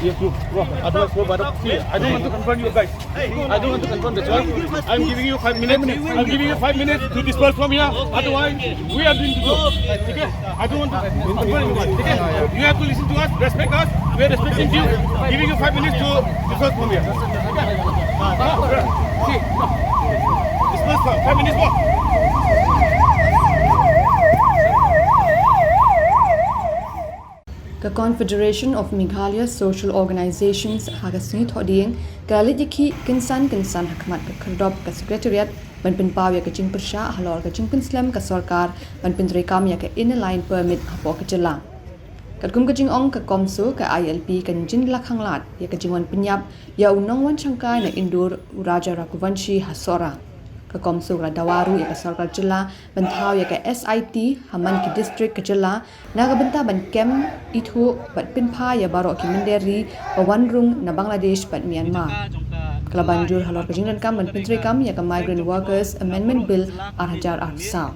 Yes, you. Otherwise, go back. See, I don't want to confront you guys. I don't want to confront. That's why I'm giving you 5 minutes. I'm giving you 5 minutes to disperse from here. Otherwise, we are going to go. Okay? I don't want to confront anyone. Okay? You have to listen to us, respect us. We are respecting you. Giving you 5 minutes to disperse from here. Okay? See, disperse 5 minutes more. The Confederation of Meghalaya Social Organizations Hagasni Thoding Galit Yaki Kinsan Hakmat Kardop ka Secretariat Banpin Paw ya Kaching Persha Halor Kaching Pinslam ka Sarkar Banpin Rekam ya ka Inline Permit Hapo ka Jela Katkum Kaching Ong ka Komso ka ILP kan Jin Lakhanglat ya Kaching Wan Pinyap ya Unong Wan Changkai na Indur Raja Rakuvanshi Hasora ka Komso ka Dawaru ya ka Sarkar Jela Banthaw ya ka SIT Haman ki District ka Jela Nagabenta ban kem itu bat pinpa ya baro ki Menderi Bawanrung na Bangladesh bat Myanmar. Kalabanjur halor kejingran kam ban pintri kam ya ka Migrant Workers Amendment Bill Arhajar Arsal.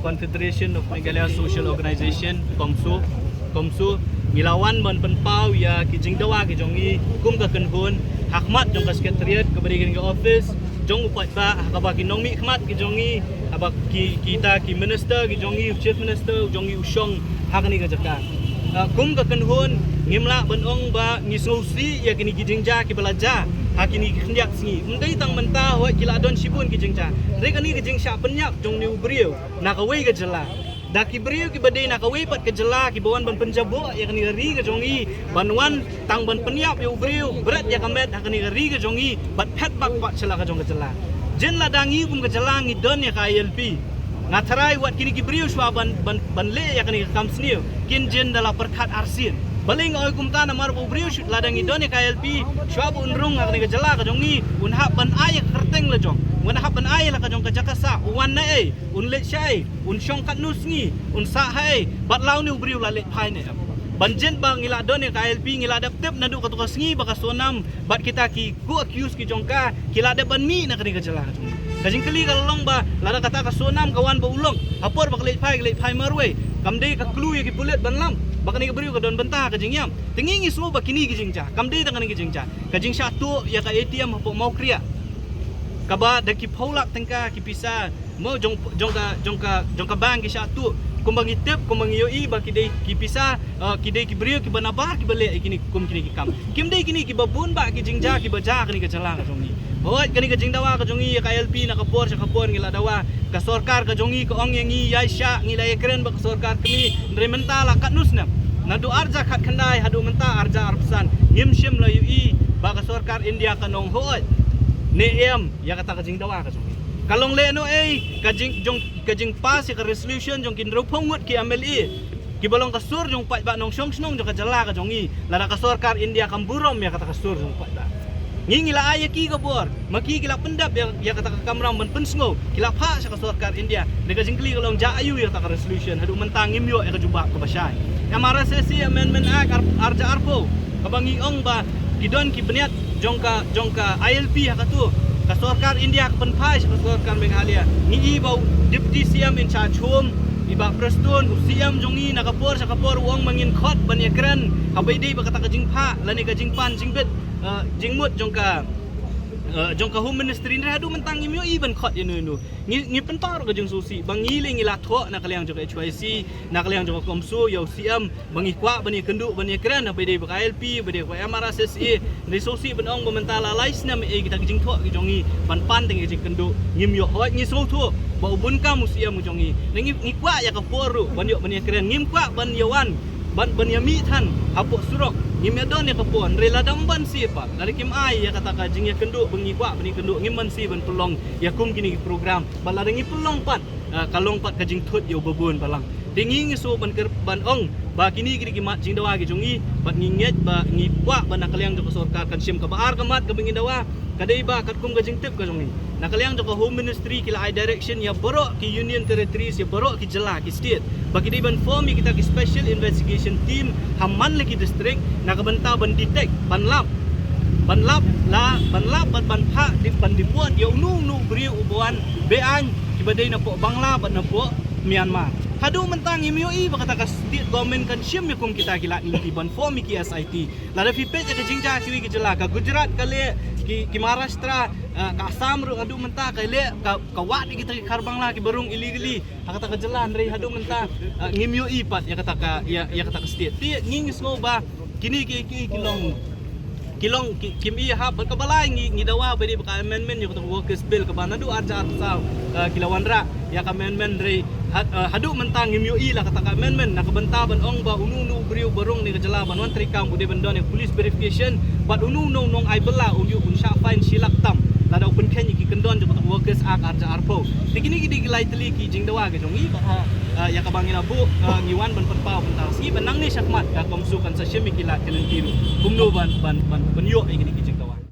Confederation of Meghalaya Social Organization Komsu Ngilawan ban penpau ya kijing dawa ki jongi kum ka kenhun hakmat jong ka sekretariat ka berikan ke office jong upat ba ka ba ki nongmi khmat ki jongi aba ki kita ki minister ki jongi chief minister jongi usong hakni ka jaka kum ka kenhun ngimla ban ong ba ngisousi ya kini kijing ja ki belaja hakini kenyak singi undai tang mentah wa kila don sibun kijing ja rekani kijing sya penyak jong ni ubriu na ka wei ka jela daki beriu ki badai nak kawai pat ke jela ki bawan ban penjabo ya kani ri ke jongi banwan tang ban penyap ya beriu berat ya kamet kani ri ke jongi bat pet bak pat cela ke jong ke jela jen ladangi kum ke jela ngi don ya ka ILP ngatarai wat kini ki beriu swa ban le ya kani kam sniu kin jen dala perkat arsin baling oi kum ta na mar bu beriu ladangi don ya ka ILP swa bu unrung kani ke jela ke jongi un hak ban ayak kerteng le jong wana hapan ay la ka jong ka jakasa wan na ay un le shay un shong kat nusngi un sa hay bat law ni ubriu la le phai ne banjen bang ila don ka ILP ngila dap tep na du ka to sngi ba ka sonam bat kita ki ku accuse ki jong ka kila de ban mi na ka jela ka jing kali ka long ba la da kata ka sonam kawan ba ulong apor ba ka le phai marwe kamde ka klu ye ki bulet ban lam bakani ka beriu ka don bentah ka jing yam tingingi so ba kini ki jing cha kamde ta ka jing cha ka jing sha tu ya ka ATM hapo mau kriya kaba daki paulak tengka kipisa mo jongka bang ki satu kumbangi tep kumbangi yoi ba kidai kipisa kidai kibrio ki banabar ki bale kini kum kini ki kam kim dei kini ki babun ba ki jingja ki baja kini ka jala ka jongi hoi kini ka jingdawa ka jongi ka LP na ka por sa ka por ngila dawa ka sarkar ka jongi ka ong yangi yaisha ngila ekren ba ka sarkar kini ndrementala kat nusna nadu arja khat khandai hadu menta arja arpsan ngimshim la yoi ba ka sarkar India ka nong hoi neem ya kata kajing dawa ka jongi kalong le no kajing pas ka resolution jong kinro pongut ki MLE ki balong kasur jong pat ba nong shong snong jong ka jala ka jongi lara ka sarkar India kamburom ya kata kasur jong pat ba ngingila aya ki ka bor maki kila pendap ya kata ka kamram ban pensngo kila pha sa ka sarkar India de kajing kli kalong ja ayu ya kata ka resolution hadu mentang ngimyo ya ka juba ka basai MRSSC Amendment Act arja arpo kabangi ong ba kidon ki beniat jongka ILP hakatu ka sarkar India ka penpai ka sarkar Meghalaya ni bau deputy CM in charge home iba preston usiam jongi nakapor sakapor uang mangin khot ban ekran habai dei ba kata ka jingpha lani ka jingpan jingbet jingmut jongka home ministry ni hadu mentang imyo even khot ye nu ngi pentar ka jing susi bang ngiling ila tho na kaliang jong HYC na kaliang jong komso yo siam bangi kwa bani kendu bani kran habai dei ba KLP bade ko MRSSE ni susi ban ong mentala lais na me kita jing tho ki jongi pan pan teng jing kendu ngim yo hot ngi so tho ba ubun ka musia mu jongi ngi kwa ya ka poru ban yo bani kran ngim kwa ban yawan ban yami than hapok surok ngimedon ya kapon rela damban siapa dari kim ai ya kata ka jing ya kendu bengi kwa bani kendu ngiman si ban pelong ya kum kini program bala dengi pelong pat kalong pat ka jing thut yo babun balang dengi ngi so ban ong ba kini kini kimat jing dawa ki jongi bat nginget ba ngi kwa ban nakaliang jo sorkar kan sim ka baar kamat ka bengi dawa kadai ba kat kum ka jing tip ka jongi nakaliang jo home ministry kila I direction ya borok ki union territories ya borok ki jela ki state bagi di ban form kita ki special investigation team hamman lagi district nakabenta ban detect ban lap ban pha di ban dibuat ya unu beri ubuan bean kibadai na po bangla ban na po Myanmar hadu mentang imioi bakata ka state government kan syam yakum kita kila ni ban form ki SIT la da fipet ka jingja ki jela ka Gujarat kale ki Maharashtra ka Assam ru hadu menta ka le ka wat kita ki Karbangla ki barung illegally kata ka jalan re hadu menta ngimioi pat ya kata ka state ti ngingis ngo ba kini ki kilong kim iya hab ka balai ngi dawa bedi ka amendment yo ka workers bill ka banadu arja saw kilawanra ya ka amendment re hadu mentang ngimioi la kata ka amendment nakabentaban ong ba unu beriu barung ni ka jalaban wan trikam bude bandon police verification but unu nong ai bela unyu unsha fine silak tam lada open ken ki kendon jo ka workers ak arja arpo tikini ki dilai teli ki jing dawa ga jongi ba ya ka bangin abu ngiwan ban perpau bentar si benang ni syakmat ka komsu kan sa syemi kila kelentiru kumno ban yo ingini ki